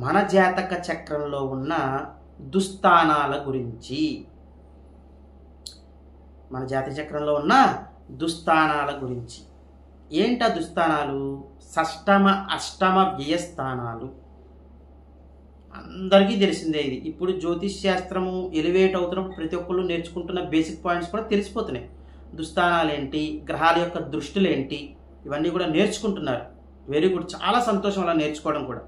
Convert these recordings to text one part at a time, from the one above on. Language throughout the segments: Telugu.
మన జాతక చక్రంలో ఉన్న దుస్థానాల గురించి. మన జాతక చక్రంలో ఉన్న దుస్థానాల గురించి. ఏంటా దుస్థానాలు? షష్టమ అష్టమ వ్యయస్థానాలు. అందరికీ తెలిసిందే ఇది. ఇప్పుడు జ్యోతిష్ శాస్త్రము ఎలివేట్ అవుతున్నప్పుడు ప్రతి ఒక్కళ్ళు నేర్చుకుంటున్న బేసిక్ పాయింట్స్ కూడా తెలిసిపోతున్నాయి. దుస్థానాలు ఏంటి, గ్రహాల యొక్క దృష్టిలు ఏంటి, ఇవన్నీ కూడా నేర్చుకుంటున్నారు. వెరీ గుడ్, చాలా సంతోషం అలా నేర్చుకోవడం కూడా.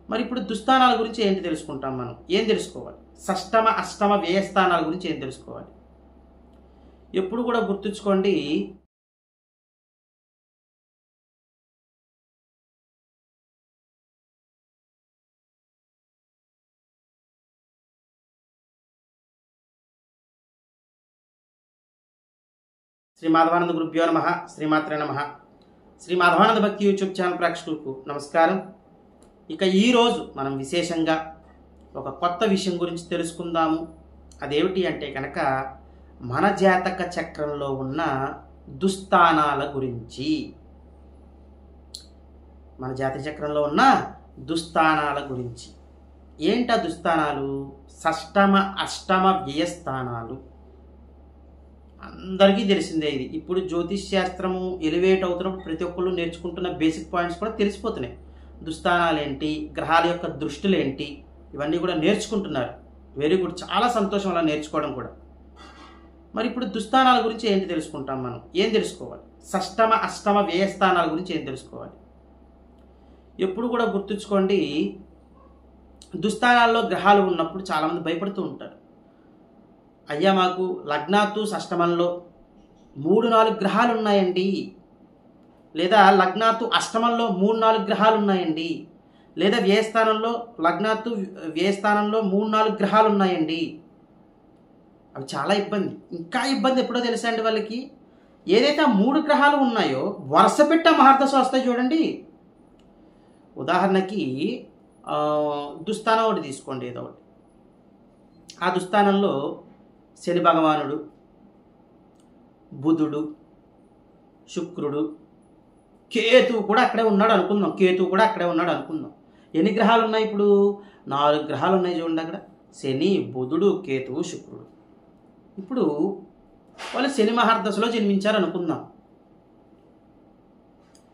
మరి ఇప్పుడు దుస్థానాల గురించి ఏంటి తెలుసుకుంటాం మనం. ఏం తెలుసుకోవాలి? షష్టమ అష్టమ వ్యయస్థానాల గురించి ఏం తెలుసుకోవాలి? ఎప్పుడు కూడా గుర్తుంచుకోండి, శ్రీ మాధవానంద గురుభ్యో నమః. శ్రీమాత్రే నమః. శ్రీ మాధవానంద భక్తి యూట్యూబ్ ఛానల్ ప్రేక్షకులకు నమస్కారం. ఇక ఈరోజు మనం విశేషంగా ఒక కొత్త విషయం గురించి తెలుసుకుందాము. అదేమిటి అంటే కనుక మన జాతక చక్రంలో ఉన్న దుస్థానాల గురించి. మన జాతక చక్రంలో ఉన్న దుస్థానాల గురించి. ఏంటా దుస్థానాలు? షష్టమ అష్టమ వ్యయస్థానాలు. అందరికీ తెలిసిందే ఇది. ఇప్పుడు జ్యోతిష్ శాస్త్రము ఎలివేట్ అవుతున్నప్పుడు ప్రతి ఒక్కళ్ళు నేర్చుకుంటున్న బేసిక్ పాయింట్స్ కూడా తెలిసిపోతున్నాయి. దుస్థానాలు ఏంటి, గ్రహాల యొక్క దృష్టిలు ఏంటి, ఇవన్నీ కూడా నేర్చుకుంటున్నారు. వెరీ గుడ్, చాలా సంతోషం అలా నేర్చుకోవడం కూడా. మరి ఇప్పుడు దుస్థానాల గురించి ఏంటి తెలుసుకుంటాం మనం. ఏం తెలుసుకోవాలి? షష్టమ అష్టమ వ్యయస్థానాల గురించి ఏం తెలుసుకోవాలి? ఎప్పుడు కూడా గుర్తుంచుకోండి, దుస్థానాల్లో గ్రహాలు ఉన్నప్పుడు చాలామంది భయపడుతూ ఉంటారు. అయ్యా మాకు లగ్నాతు షష్టమంలో 3-4 గ్రహాలు ఉన్నాయండి, లేదా లగ్నాతు అష్టమంలో 3-4 గ్రహాలు ఉన్నాయండి, లేదా వ్యయస్థానంలో లగ్నాతు వ్యయస్థానంలో 3-4 గ్రహాలు ఉన్నాయండి. అవి చాలా ఇబ్బంది. ఇంకా ఇబ్బంది ఎప్పుడో తెలుసా అండి వాళ్ళకి? ఏదైతే ఆ 3 గ్రహాలు ఉన్నాయో వరుస పెట్ట మహార్దశ వస్తాయి చూడండి. ఉదాహరణకి దుస్థానం ఒకటి తీసుకోండి, ఏదో ఒకటి. ఆ దుస్థానంలో శని భగవానుడు, బుధుడు, శుక్రుడు, కేతువు కూడా అక్కడే ఉన్నాడు అనుకుందాం. ఎన్ని గ్రహాలు ఉన్నాయి ఇప్పుడు? 4 గ్రహాలు ఉన్నాయి చూడండి అక్కడ. శని, బుధుడు, కేతువు, శుక్రుడు. ఇప్పుడు వాళ్ళు శని మహార్దశలో జన్మించారు అనుకుందాం.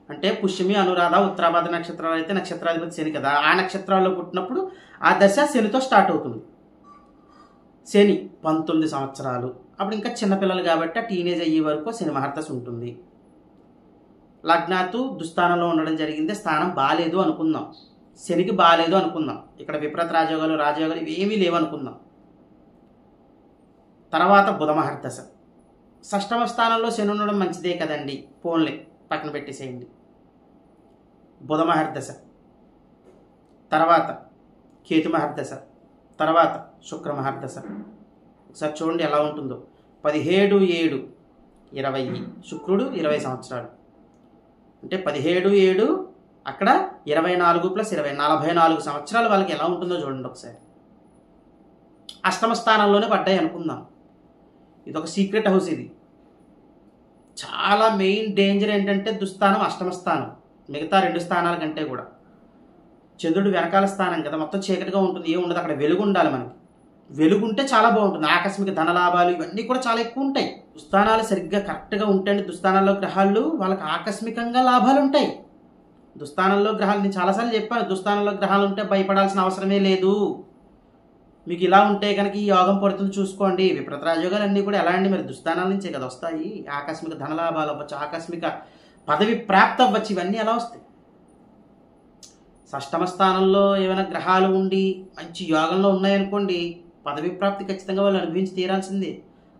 అంటే పుష్యమి, అనురాధ, ఉత్తరాభాద్ర నక్షత్రాలు అయితే నక్షత్రాధిపతి శని కదా. ఆ నక్షత్రాల్లో పుట్టినప్పుడు ఆ దశ శనితో స్టార్ట్ అవుతుంది. శని 19 సంవత్సరాలు. అప్పుడు ఇంకా చిన్నపిల్లలు కాబట్టి ఆ టీనేజ్ అయ్యే వరకు శని మహార్దశ ఉంటుంది. లగ్నాతు దుస్థానంలో ఉండడం జరిగింది. స్థానం బాగాలేదు అనుకుందాం, శనికి బాగాలేదు అనుకుందాం. ఇక్కడ విపరీత రాజయోగాలు ఇవేమీ లేవు అనుకుందాం. తర్వాత బుధ మహర్దశ. షష్టమ స్థానంలో శని ఉండడం మంచిదే కదండి, పోన్లే పక్కన పెట్టేసేయండి. బుధ మహర్దశ, తర్వాత కేతు మహర్దశ, తర్వాత శుక్ర మహర్దశ. ఒకసారి చూడండి ఎలా ఉంటుందో. 17-7-20 శుక్రుడు 20 సంవత్సరాలు. అంటే 17-7 అక్కడ 24 + 20 44 సంవత్సరాలు వాళ్ళకి ఎలా ఉంటుందో చూడండి ఒకసారి. అష్టమ స్థానంలోనే పడ్డాయి అనుకుందాం. ఇది ఒక సీక్రెట్ హౌస్. ఇది చాలా మెయిన్ డేంజర్ ఏంటంటే దుస్థానం అష్టమ స్థానం. మిగతా 2 స్థానాల కంటే కూడా. చంద్రుడు వెనకాల స్థానం కదా, మొత్తం చీకటిగా ఉంటుంది, ఏమి ఉండదు. అక్కడ వెలుగు ఉండాలి మనకి. వెలుగుంటే చాలా బాగుంటుంది. ఆకస్మిక ధనలాభాలు ఇవన్నీ కూడా చాలా ఎక్కువ ఉంటాయి. దుస్థానాలు సరిగ్గా కరెక్ట్గా ఉంటాయండి. దుస్థానాల్లో గ్రహాలు వాళ్ళకి ఆకస్మికంగా లాభాలు ఉంటాయి. దుస్థానంలో గ్రహాలు నేను చాలాసార్లు చెప్పాను, దుస్థానంలో గ్రహాలు ఉంటే భయపడాల్సిన అవసరమే లేదు. మీకు ఇలా ఉంటే కనుక ఈ యోగం పడుతుంది చూసుకోండి. విపరీత రాజయోగాలు అన్నీ కూడా ఎలా అండి? మరి దుస్థానాల నుంచే కదా వస్తాయి. ఆకస్మిక ధనలాభాలు అవ్వచ్చు, ఆకస్మిక పదవి ప్రాప్తి అవ్వచ్చు, ఇవన్నీ ఎలా వస్తాయి? షష్టమ స్థానంలో ఏమైనా గ్రహాలు ఉండి మంచి యోగంలో ఉన్నాయనుకోండి, పదవి ప్రాప్తి ఖచ్చితంగా వాళ్ళు అనుభవించి తీరాల్సిందే.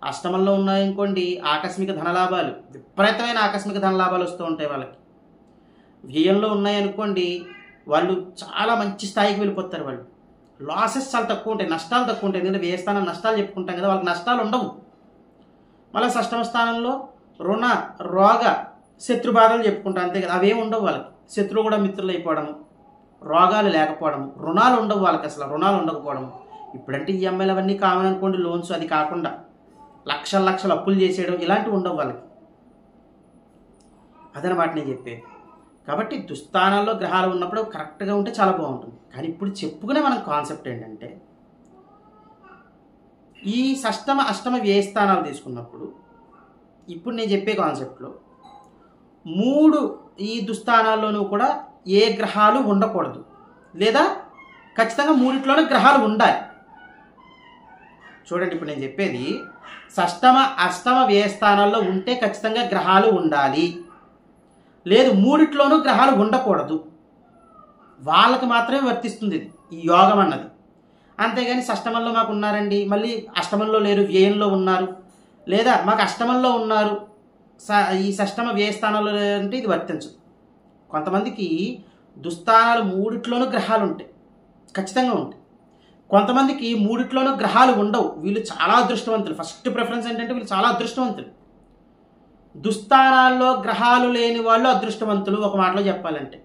అష్టమంలో ఉన్నాయనుకోండి, ఆకస్మిక ధనలాభాలు, విపరీతమైన ఆకస్మిక ధనలాభాలు వస్తూ ఉంటాయి వాళ్ళకి. వ్యయంలో ఉన్నాయనుకోండి, వాళ్ళు చాలా మంచి స్థాయికి వెళ్ళిపోతారు. వాళ్ళు లాసెస్ చాలా తక్కువ ఉంటాయి, నష్టాలు తక్కువ ఉంటాయి. ఎందుకంటే వ్యయస్థానం నష్టాలు చెప్పుకుంటాం కదా, వాళ్ళకి నష్టాలు ఉండవు. మళ్ళీ షష్టమ స్థానంలో రుణ, రోగ, శత్రు బాధలు చెప్పుకుంటాం అంతే కదా, అవేమి ఉండవు వాళ్ళకి. శత్రువు కూడా మిత్రులు అయిపోవడము, రోగాలు లేకపోవడము, రుణాలు ఉండవు వాళ్ళకి, అసలు రుణాలు ఉండకపోవడము. ఇప్పుడంటే ఈఎంఐలు అవన్నీ కామన్ అనుకోండి, లోన్స్. అది కాకుండా లక్షలు అప్పులు చేసేయడం ఇలాంటివి ఉండవు వాళ్ళకి. అదనమాట నేను చెప్పేది. కాబట్టి దుస్థానాల్లో గ్రహాలు ఉన్నప్పుడు కరెక్ట్గా ఉంటే చాలా బాగుంటుంది. కానీ ఇప్పుడు చెప్పుకునే మనం కాన్సెప్ట్ ఏంటంటే, ఈ షష్టమ అష్టమ వ్యయ స్థానాలు తీసుకున్నప్పుడు ఇప్పుడు నేను చెప్పే కాన్సెప్ట్లో 3 ఈ దుస్థానాల్లోనూ కూడా ఏ గ్రహాలు ఉండకూడదు, లేదా ఖచ్చితంగా 3 గ్రహాలు ఉండాలి. చూడండి, ఇప్పుడు నేను చెప్పేది షష్టమ అష్టమ వ్యయ స్థానాల్లో ఉంటే ఖచ్చితంగా గ్రహాలు ఉండాలి, లేదు 3 గ్రహాలు ఉండకూడదు. వాళ్ళకి మాత్రమే వర్తిస్తుంది ఇది, ఈ యోగం అన్నది. అంతేగాని షష్టమంలో మాకు ఉన్నారండి, మళ్ళీ అష్టమంలో లేరు, వ్యయంలో ఉన్నారు, లేదా మాకు అష్టమంలో ఉన్నారు, ఈ షష్టమ వ్యయ స్థానాల్లో అంటే ఇది వర్తించదు. కొంతమందికి దుస్థానాలు 3 గ్రహాలు ఉంటాయి, ఖచ్చితంగా ఉంటాయి. కొంతమందికి 3 గ్రహాలు ఉండవు, వీళ్ళు చాలా అదృష్టవంతులు. ఫస్ట్ ప్రిఫరెన్స్ ఏంటంటే వీళ్ళు చాలా అదృష్టవంతులు. దుస్థానాల్లో గ్రహాలు లేని వాళ్ళు అదృష్టవంతులు ఒక మాటలో చెప్పాలంటే.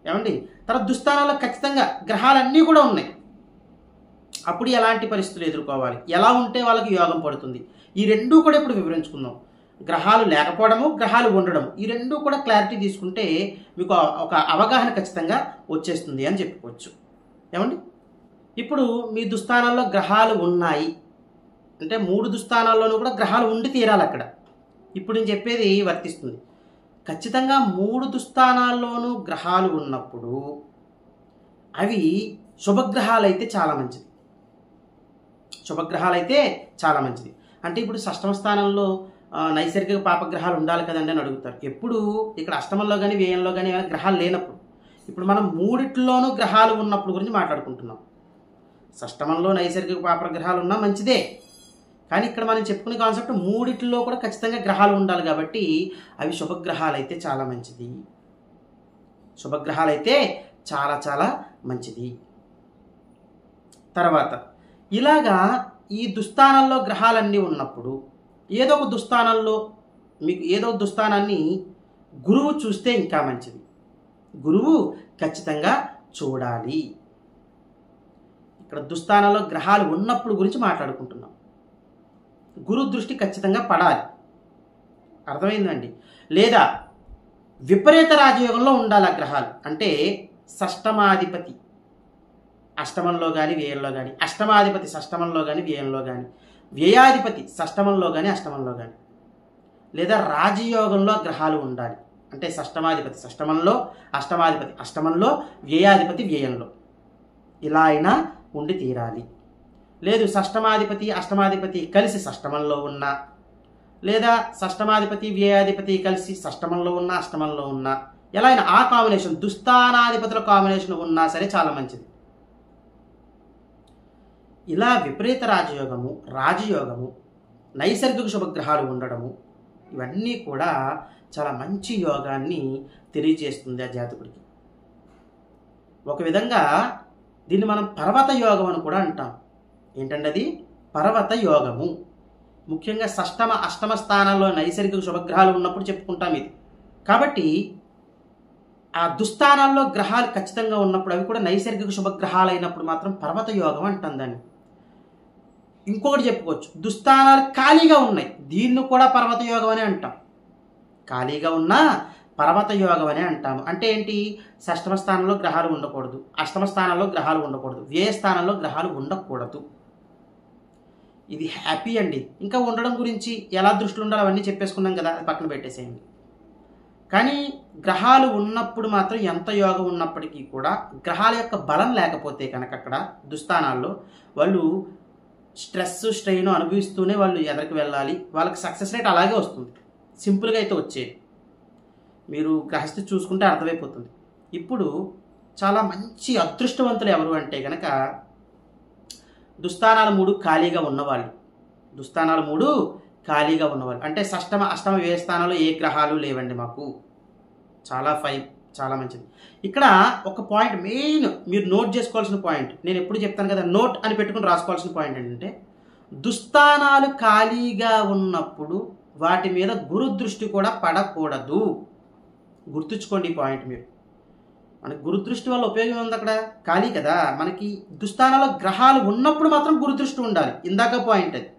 ఏమండి, తర్వాత దుస్థానాల్లో ఖచ్చితంగా గ్రహాలన్నీ కూడా ఉన్నాయి. అప్పుడు ఎలాంటి పరిస్థితులు ఎదుర్కోవాలి, ఎలా ఉంటే వాళ్ళకి యోగం పడుతుంది, ఈ 2 కూడా ఇప్పుడు వివరించుకుందాం. గ్రహాలు లేకపోవడము, గ్రహాలు ఉండడం, ఈ 2 కూడా క్లారిటీ తీసుకుంటే మీకు ఒక అవగాహన ఖచ్చితంగా వచ్చేస్తుంది అని చెప్పుకోవచ్చు. ఏమండి, ఇప్పుడు మీ దుస్థానాల్లో గ్రహాలు ఉన్నాయి అంటే 3 దుస్థానాల్లోనూ కూడా గ్రహాలు ఉండి తీరాలి అక్కడ. ఇప్పుడు నేను చెప్పేది వర్తిస్తుంది. ఖచ్చితంగా 3 దుస్థానాల్లోనూ గ్రహాలు ఉన్నప్పుడు అవి శుభగ్రహాలు అయితే చాలా మంచిది. శుభగ్రహాలు అయితే చాలా మంచిది. అంటే ఇప్పుడు షష్టమ స్థానంలో నైసర్గిక పాపగ్రహాలు ఉండాలి కదండి అని అడుగుతారు. ఎప్పుడు ఇక్కడ అష్టమంలో కానీ వ్యయంలో కానీ ఏమైనా గ్రహాలు లేనప్పుడు. ఇప్పుడు మనం 3 గ్రహాలు ఉన్నప్పుడు గురించి మాట్లాడుకుంటున్నాం. షష్టమంలో నైసర్గిక పాపగ్రహాలు ఉన్నా మంచిదే, కానీ ఇక్కడ మనం చెప్పుకునే కాన్సెప్ట్ 3 కూడా ఖచ్చితంగా గ్రహాలు ఉండాలి కాబట్టి అవి శుభగ్రహాలు అయితే చాలా మంచిది. శుభగ్రహాలు అయితే చాలా చాలా మంచిది. తర్వాత ఇలాగా ఈ దుస్థానాల్లో గ్రహాలన్నీ ఉన్నప్పుడు ఏదో ఒక దుస్థానంలో మీకు ఏదో దుస్థానాన్ని గురువు చూస్తే ఇంకా మంచిది. గురువు ఖచ్చితంగా చూడాలి. ఇక్కడ దుస్థానాల్లో గ్రహాలు ఉన్నప్పుడు గురించి మాట్లాడుకుంటున్నాం. గురు దృష్టి ఖచ్చితంగా పడాలి, అర్థమైందండి. లేదా విపరీత రాజయోగంలో ఉండాలి ఆ గ్రహాలు. అంటే షష్టమాధిపతి అష్టమంలో కానీ వ్యయంలో కానీ, అష్టమాధిపతి షష్టమంలో కానీ వ్యయంలో కానీ, వ్యయాధిపతి షష్టమంలో కానీ అష్టమంలో కానీ, లేదా రాజయోగంలో గ్రహాలు ఉండాలి. అంటే షష్టమాధిపతి షష్టమంలో, అష్టమాధిపతి అష్టమంలో, వ్యయాధిపతి వ్యయంలో, ఇలా అయినా ఉండి తీరాలి. లేదు షష్టమాధిపతి అష్టమాధిపతి కలిసి షష్టమంలో ఉన్నా, లేదా షష్టమాధిపతి వ్యయాధిపతి కలిసి షష్టమంలో ఉన్నా అష్టమంలో ఉన్నా, ఎలా అయినా ఆ కాంబినేషన్ దుస్థానాధిపతుల కాంబినేషన్ ఉన్నా సరే చాలా మంచిది. ఇలా విపరీత రాజయోగము, నైసర్గిక శుభగ్రహాలు ఉండడము, ఇవన్నీ కూడా చాలా మంచి యోగాన్ని తెలియజేస్తుంది ఆ జాతకుడికి. ఒక విధంగా దీన్ని మనం పర్వత యోగం అని కూడా అంటాం. ఏంటంటే అది పర్వత యోగము. ముఖ్యంగా షష్టమ అష్టమ స్థానాల్లో నైసర్గిక శుభగ్రహాలు ఉన్నప్పుడు చెప్పుకుంటాం ఇది. కాబట్టి ఆ దుస్థానాల్లో గ్రహాలు ఖచ్చితంగా ఉన్నప్పుడు అవి కూడా నైసర్గిక శుభగ్రహాలు అయినప్పుడు మాత్రం పర్వత యోగం అంటాం దాన్ని. ఇంకొకటి చెప్పుకోవచ్చు, దుస్థానాలు ఖాళీగా ఉన్నాయి, దీన్ని కూడా పర్వత యోగం అని అంటాం. ఖాళీగా ఉన్నా పర్వత యోగం అనే అంటాము. అంటే ఏంటి, షష్టమ స్థానంలో గ్రహాలు ఉండకూడదు, అష్టమ స్థానంలో గ్రహాలు ఉండకూడదు, వ్యయ స్థానంలో గ్రహాలు ఉండకూడదు. ఇది హ్యాపీ అండి. ఇంకా ఉండడం గురించి ఎలా దృష్టిలో ఉండాలి అవన్నీ చెప్పేసుకున్నాం కదా, అది పక్కన పెట్టేసేయండి. కానీ గ్రహాలు ఉన్నప్పుడు మాత్రం ఎంత యోగం ఉన్నప్పటికీ కూడా గ్రహాల యొక్క బలం లేకపోతే కనుక అక్కడ దుస్థానాల్లో వాళ్ళు స్ట్రెస్ స్ట్రెయిన్ అనుభవిస్తూనే వాళ్ళు ఎదరికి వెళ్ళాలి. వాళ్ళకి సక్సెస్ రేట్ అలాగే వస్తుంది, సింపుల్గా అయితే వచ్చేది. మీరు గ్రహస్థితి చూసుకుంటే అర్థమైపోతుంది. ఇప్పుడు చాలా మంచి అదృష్టవంతులు ఎవరు అంటే కనుక దుస్థానాలు 3 ఖాళీగా ఉన్నవాళ్ళు. దుస్థానాలు 3 ఖాళీగా ఉన్నవాళ్ళు అంటే షష్టమ అష్టమ వ్యయ స్థానాల్లో ఏ గ్రహాలు లేవండి మాకు, చాలా మంచిది. ఇక్కడ ఒక పాయింట్ మెయిన్ మీరు నోట్ చేసుకోవాల్సిన పాయింట్, నేను ఎప్పుడు చెప్తాను కదా, నోట్ అని పెట్టుకుని రాసుకోవాల్సిన పాయింట్ ఏంటంటే, దుస్థానాలు ఖాళీగా ఉన్నప్పుడు వాటి మీద గురు దృష్టి కూడా పడకూడదు. గుర్తుంచుకోండి ఈ పాయింట్ మీరు. మనకి గురుదృష్టి వల్ల ఉపయోగం ఉంది, అక్కడ ఖాళీ కదా. మనకి దుస్థానాల్లో గ్రహాలు ఉన్నప్పుడు మాత్రం గురుదృష్టి ఉండాలి, ఇందాక పాయింట్ అది.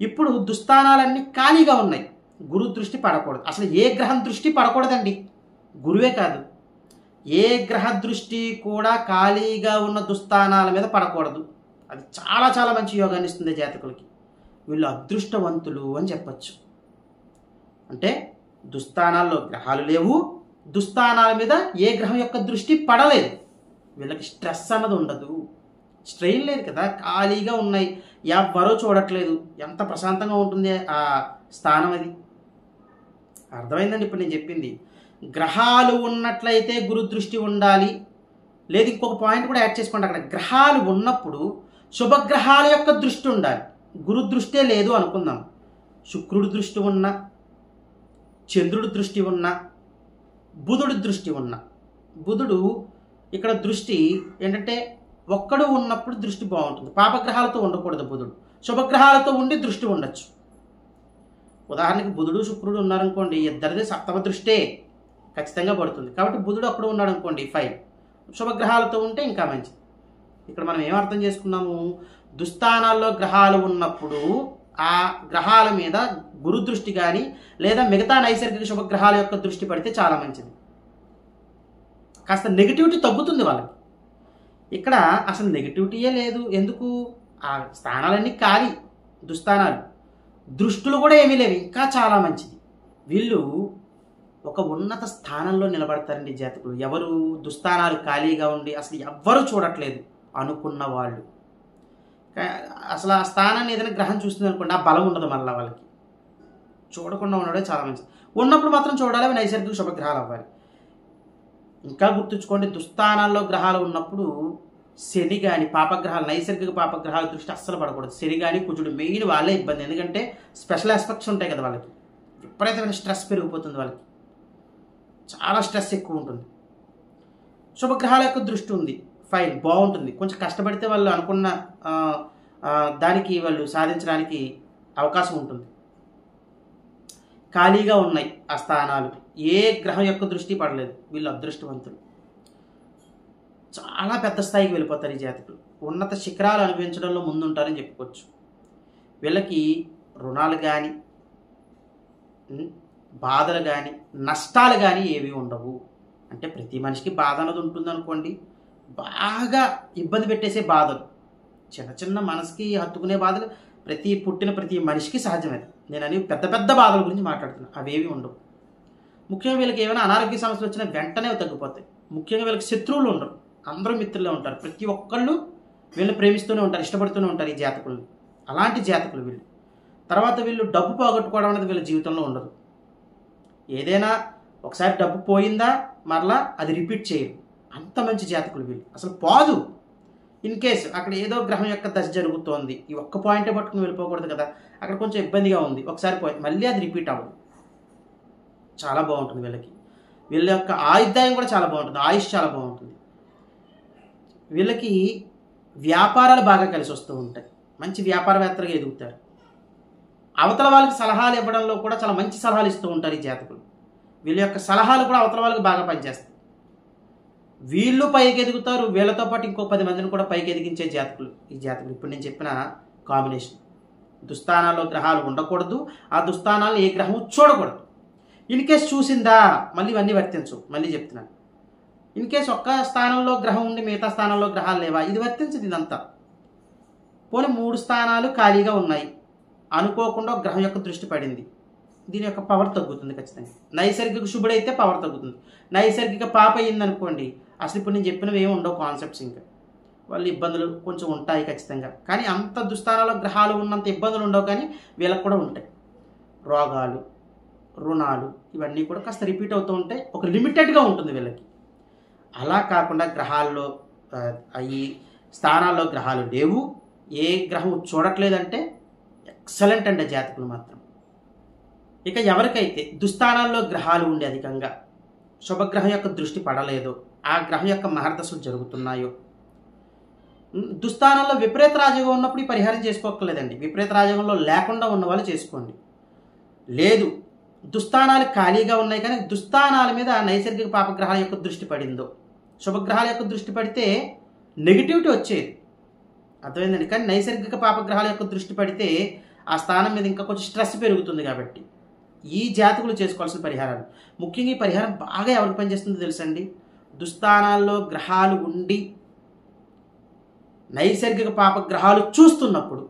ఇప్పుడు దుస్థానాలన్నీ ఖాళీగా ఉన్నాయి, గురు దృష్టి పడకూడదు. అసలు ఏ గ్రహం దృష్టి పడకూడదండి, గురువే కాదు, ఏ గ్రహ దృష్టి కూడా ఖాళీగా ఉన్న దుస్థానాల మీద పడకూడదు. అది చాలా చాలా మంచి యోగాన్ని ఇస్తుంది జాతకులకి. వీళ్ళు అదృష్టవంతులు అని చెప్పచ్చు. అంటే దుస్థానాల్లో గ్రహాలు లేవు, దుస్థానాల మీద ఏ గ్రహం యొక్క దృష్టి పడలేదు, వీళ్ళకి స్ట్రెస్ అన్నది ఉండదు, స్ట్రెయిన్ లేదు కదా, ఖాళీగా ఉన్నాయి, ఎవ్వరూ చూడట్లేదు, ఎంత ప్రశాంతంగా ఉంటుంది ఆ స్థానం. అది అర్థమైందండి ఇప్పుడు నేను చెప్పింది. గ్రహాలు ఉన్నట్లయితే గురు దృష్టి ఉండాలి. లేదు, ఇంకొక పాయింట్ కూడా యాడ్ చేసుకోండి. అక్కడ గ్రహాలు ఉన్నప్పుడు శుభగ్రహాల యొక్క దృష్టి ఉండాలి, గురు దృష్టే లేదు అనుకుందాం. శుక్రుడి దృష్టి ఉన్న, చంద్రుడి దృష్టి ఉన్న, బుధుడి దృష్టి ఉన్న, బుధుడు ఇక్కడ దృష్టి ఏంటంటే ఒక్కడు ఉన్నప్పుడు దృష్టి బాగుంటుంది, పాపగ్రహాలతో ఉండకూడదు. బుధుడు శుభగ్రహాలతో ఉండి దృష్టి ఉండొచ్చు. ఉదాహరణకి బుధుడు శుక్రుడు ఉన్నారనుకోండి, ఇద్దరిది సప్తమ దృష్టే ఖచ్చితంగా పడుతుంది. కాబట్టి బుధుడు అక్కడ ఉన్నాడు అనుకోండి, ఫైన్. శుభగ్రహాలతో ఉంటే ఇంకా మంచిది. ఇక్కడ మనం ఏం అర్థం చేసుకున్నాము, దుస్థానాల్లో గ్రహాలు ఉన్నప్పుడు ఆ గ్రహాల మీద గురు దృష్టి కానీ లేదా మిగతా నైసర్గిక శుభగ్రహాల యొక్క దృష్టి పడితే చాలా మంచిది. కాస్త నెగిటివిటీ తగ్గుతుంది వాళ్ళకి. ఇక్కడ అసలు నెగిటివిటీయే లేదు. ఎందుకు? ఆ స్థానాలన్నీ ఖాళీ, దుస్థానాలు, దృష్టులు కూడా ఏమీ లేవు, ఇంకా చాలా మంచిది. వీళ్ళు ఒక ఉన్నత స్థానంలో నిలబడతారండి జాతకులు. ఎవరు? దుస్థానాలు ఖాళీగా ఉండి అసలు ఎవ్వరూ చూడట్లేదు అనుకున్న వాళ్ళు. అసలు ఆ స్థానాన్ని ఏదైనా గ్రహం చూస్తుంది అనుకోండి, ఆ బలం ఉండదు మళ్ళీ వాళ్ళకి. చూడకుండా ఉండడే చాలా మంచిది. ఉన్నప్పుడు మాత్రం చూడాలి, అవి నైసర్గిక శుభగ్రహాలు అవ్వాలి. ఇంకా గుర్తుంచుకోండి, దుస్థానాల్లో గ్రహాలు ఉన్నప్పుడు శని కానీ పాపగ్రహాలు, నైసర్గిక పాపగ్రహాల దృష్టి అస్సలు పడకూడదు. శని కానీ కుజుడు మెయిన్ వాళ్ళే ఇబ్బంది. ఎందుకంటే స్పెషల్ ఆస్పెక్ట్స్ ఉంటాయి కదా వాళ్ళకి, విపరీతమైన స్ట్రెస్ పెరిగిపోతుంది వాళ్ళకి, చాలా స్ట్రెస్ ఎక్కువ ఉంటుంది. శుభగ్రహాల యొక్క దృష్టి ఉంది, ఫైన్, బాగుంటుంది. కొంచెం కష్టపడితే వాళ్ళు అనుకున్న దానికి వాళ్ళు సాధించడానికి అవకాశం ఉంటుంది. ఖాళీగా ఉన్నాయి ఆ స్థానాలు, ఏ గ్రహం యొక్క దృష్టి పడలేదు, వీళ్ళు అదృష్టవంతులు. చాలా పెద్ద స్థాయికి వెళ్ళిపోతారు ఈ జాతకులు. ఉన్నత శిఖరాలు అనుభవించడంలో ముందుంటారని చెప్పుకోవచ్చు. వీళ్ళకి రుణాలు కానీ, బాధలు కానీ, నష్టాలు కానీ ఏవి ఉండవు. అంటే ప్రతి మనిషికి బాధ అన్నది ఉంటుంది అనుకోండి, బాగా ఇబ్బంది పెట్టేసే బాధలు, చిన్న చిన్న మనసుకి హత్తుకునే బాధలు పుట్టిన ప్రతి మనిషికి సహజమే. నేను అని పెద్ద పెద్ద బాధల గురించి మాట్లాడుతున్నాను, అవేవి ఉండవు. ముఖ్యంగా వీళ్ళకి ఏమైనా అనారోగ్య సమస్యలు వచ్చినా వెంటనే తగ్గిపోతాయి. ముఖ్యంగా వీళ్ళకి శత్రువులు ఉండరు, అందరూ మిత్రులే ఉంటారు. ప్రతి ఒక్కళ్ళు వీళ్ళని ప్రేమిస్తూనే ఉంటారు, ఇష్టపడుతూనే ఉంటారు ఈ జాతకులను. అలాంటి జాతకులు వీళ్ళు. తర్వాత వీళ్ళు డబ్బు పోగొట్టుకోవడం అనేది వీళ్ళ జీవితంలో ఉండదు. ఏదైనా ఒకసారి డబ్బు పోయిందా మరలా అది రిపీట్ చేయరు, అంత మంచి జాతకులు వీళ్ళు. అసలు పోదు. ఇన్ కేసు అక్కడ ఏదో గ్రహం యొక్క దశ జరుగుతోంది, ఈ ఒక్క పాయింటే పట్టుకుని వెళ్ళిపోకూడదు కదా, అక్కడ కొంచెం ఇబ్బందిగా ఉంది, ఒకసారి పోయి మళ్ళీ అది రిపీట్ అవ్వదు. చాలా బాగుంటుంది వీళ్ళకి. వీళ్ళ యొక్క ఆయుర్దాయం కూడా చాలా బాగుంటుంది, ఆయుష్ చాలా బాగుంటుంది. వీళ్ళకి వ్యాపారాలు బాగా కలిసి వస్తూ ఉంటాయి, మంచి వ్యాపారవేత్తలుగా ఎదుగుతారు. అవతల వాళ్ళకి సలహాలు ఇవ్వడంలో కూడా చాలా మంచి సలహాలు ఇస్తూ ఉంటారు ఈ జాతకులు. వీళ్ళ యొక్క సలహాలు కూడా అవతల వాళ్ళకి బాగా పనిచేస్తాయి. వీళ్ళు పైకి ఎదుగుతారు, వీళ్ళతో పాటు ఇంకో 10 మందిని కూడా పైకి ఎదిగించే జాతకులు ఈ జాతకులు. ఇప్పుడు నేను చెప్పిన కాంబినేషన్. దుస్థానాల్లో గ్రహాలు ఉండకూడదు, ఆ దుస్థానాలను ఏ గ్రహం చూడకూడదు. ఇన్ కేస్ చూసిందా మళ్ళీ ఇవన్నీ వర్తించు, మళ్ళీ చెప్తున్నాను. ఇన్ కేస్ ఒక్క స్థానంలో గ్రహం ఉండి మిగతా స్థానంలో గ్రహాలు లేవా, ఇది వర్తించదు ఇదంతా. పోనీ 3 స్థానాలు ఖాళీగా ఉన్నాయి, అనుకోకుండా గ్రహం యొక్క దృష్టి పడింది, దీని యొక్క పవర్ తగ్గుతుంది ఖచ్చితంగా. నైసర్గిక శుభుడైతే పవర్ తగ్గుతుంది, నైసర్గిక పాప అయిందనుకోండి అసలు ఇప్పుడు నేను చెప్పినవి ఏమి ఉండవు కాన్సెప్ట్స్. ఇంకా వాళ్ళు ఇబ్బందులు కొంచెం ఉంటాయి ఖచ్చితంగా, కానీ అంత దుస్థానాల్లో గ్రహాలు ఉన్నంత ఇబ్బందులు ఉండవు, కానీ వీళ్ళకి కూడా ఉంటాయి. రోగాలు, రుణాలు ఇవన్నీ కూడా కాస్త రిపీట్ అవుతూ ఉంటాయి, ఒక లిమిటెడ్గా ఉంటుంది వీళ్ళకి. అలా కాకుండా గ్రహాల్లో ఈ స్థానాల్లో గ్రహాలు లేవు, ఏ గ్రహం చూడట్లేదంటే ఎక్సలెంట్ అండి జాతకులు మాత్రం. ఇక ఎవరికైతే దుస్థానాల్లో గ్రహాలు ఉండి అధికంగా శుభగ్రహం యొక్క దృష్టి పడలేదో, ఆ గ్రహం యొక్క మహర్దశలు జరుగుతున్నాయో, దుస్థానాల్లో విపరీత రాజయోగం ఉన్నప్పుడు ఈ పరిహారం చేసుకోక్కర్లేదండి. విపరీత రాజయోగంలో లేకుండా ఉన్న వాళ్ళు చేసుకోండి. లేదు, దుస్థానాలు ఖాళీగా ఉన్నాయి కానీ దుస్థానాల మీద నైసర్గిక పాపగ్రహాల యొక్క దృష్టి పడిందో, శుభగ్రహాల యొక్క దృష్టి పడితే నెగిటివిటీ వచ్చేది, అర్థమైందండి. కానీ నైసర్గిక పాపగ్రహాల యొక్క దృష్టి పడితే ఆ స్థానం మీద ఇంకా కొంచెం స్ట్రెస్ పెరుగుతుంది. కాబట్టి ఈ జాతకులు చేసుకోవాల్సిన పరిహారాలు. ముఖ్యంగా ఈ పరిహారం బాగా ఎవరికి పనిచేస్తుందో తెలుసండి? దుస్థానాల్లో గ్రహాలు ఉండి నైసర్గిక పాపగ్రహాలు చూస్తున్నప్పుడు,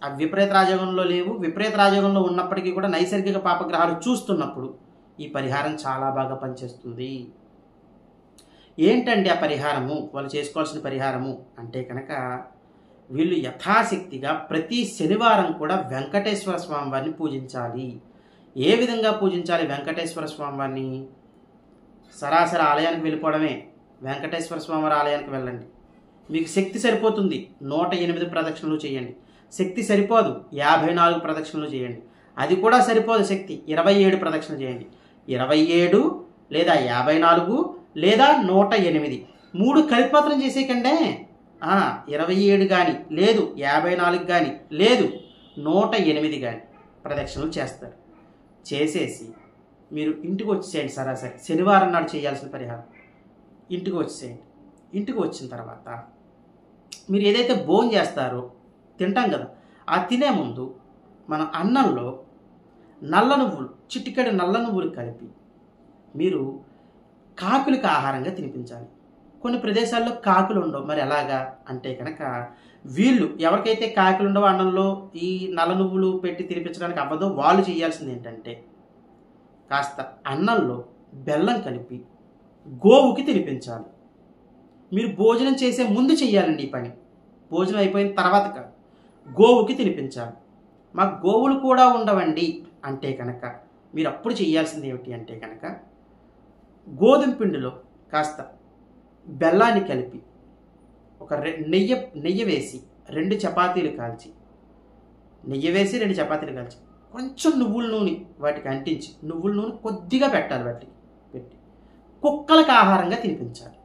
అవి విపరీత రాజయోగంలో లేవు, విపరీత రాజయోగంలో ఉన్నప్పటికీ కూడా నైసర్గిక పాపగ్రహాలు చూస్తున్నప్పుడు ఈ పరిహారం చాలా బాగా పనిచేస్తుంది. ఏంటండి ఆ పరిహారము, వాళ్ళు చేసుకోవాల్సిన పరిహారము అంటే కనుక, వీళ్ళు యథాశక్తిగా ప్రతి శనివారం కూడా వెంకటేశ్వర స్వామి వారిని పూజించాలి. ఏ విధంగా పూజించాలి వెంకటేశ్వర స్వామి వారిని? సరాసరి ఆలయానికి వెళ్ళిపోవడమే. వెంకటేశ్వర స్వామి వారి ఆలయానికి వెళ్ళండి. మీకు శక్తి సరిపోతుంది, 108 ప్రదక్షిణలు చేయండి. శక్తి సరిపోదు, 54 ప్రదక్షిణలు చేయండి. అది కూడా సరిపోదు శక్తి, 27 ప్రదక్షిణలు చేయండి. 27 లేదా 54 లేదా 108 3 కలిపి మాత్రం చేసేయకండే. 27 కానీ లేదు, 54 కానీ లేదు, 108 కానీ ప్రదక్షిణలు చేస్తారు. చేసేసి మీరు ఇంటికి వచ్చేసేయండి. సరాసరి శనివారం నాడు చేయాల్సిన పరిహారం ఇంటికి వచ్చేసేయండి. ఇంటికి వచ్చిన తర్వాత మీరు ఏదైతే భోజనం చేస్తారో, తింటాం కదా, ఆ తినే ముందు మనం అన్నంలో నల్ల నువ్వులు, చిటికెడు నల్ల నువ్వులు కలిపి మీరు కాకులకు ఆహారంగా తినిపించాలి. కొన్ని ప్రదేశాల్లో కాకులు ఉండవు, మరి ఎలాగా అంటే కనుక, వీళ్ళు ఎవరికైతే కాకులు ఉండవో అన్నంలో ఈ నల్ల నువ్వులు పెట్టి తినిపించడానికి అవ్వదో వాళ్ళు చేయాల్సింది ఏంటంటే, కాస్త అన్నంలో బెల్లం కలిపి గోవుకి తినిపించాలి. మీరు భోజనం చేసే ముందు చెయ్యాలండి ఈ పని, భోజనం అయిపోయిన తర్వాత కాదు. గోవుకి తినిపించాలి. మాకు గోవులు కూడా ఉండవండి అంటే కనుక మీరు అప్పుడు చేయాల్సింది ఏమిటి అంటే కనుక, గోధుమ పిండిలో కాస్త బెల్లాన్ని కలిపి ఒక నెయ్యి వేసి 2 చపాతీలు కాల్చి, నెయ్యి వేసి 2 చపాతీలు కాల్చి కొంచెం నువ్వుల నూనె వాటికి అంటించి, నువ్వుల నూనె కొద్దిగా పెట్టాలి, వాటికి పెట్టి కుక్కలకు ఆహారంగా తినిపించాలి.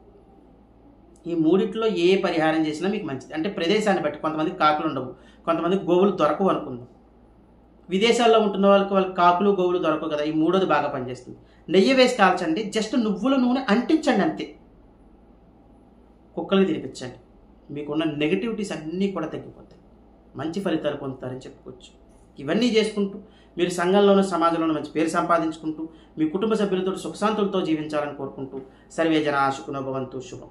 ఈ మూడిట్లో ఏ పరిహారం చేసినా మీకు మంచిది. అంటే ప్రదేశాన్ని బట్టి, కొంతమందికి కాకులు ఉండవు, కొంతమందికి గోవులు దొరకవు అనుకుందాం. విదేశాల్లో ఉంటున్న వాళ్ళకి కాకులు గోవులు దొరకవు కదా, ఈ మూడోది బాగా పనిచేస్తుంది. నెయ్యి వేసి కాల్చండి, జస్ట్ నువ్వుల నూనె అంటించండి అంతే, కుక్కలకి తినిపించండి. మీకున్న నెగిటివిటీస్ అన్నీ కూడా తగ్గిపోతాయి, మంచి ఫలితాలు పొందుతారని చెప్పుకోవచ్చు. ఇవన్నీ చేసుకుంటూ మీరు సంఘంలోనూ సమాజంలోనూ మంచి పేరు సంపాదించుకుంటూ మీ కుటుంబ సభ్యులతో సుఖశాంతులతో జీవించాలని కోరుకుంటూ, సర్వే జనా సుఖినో భవంతు. శుభం.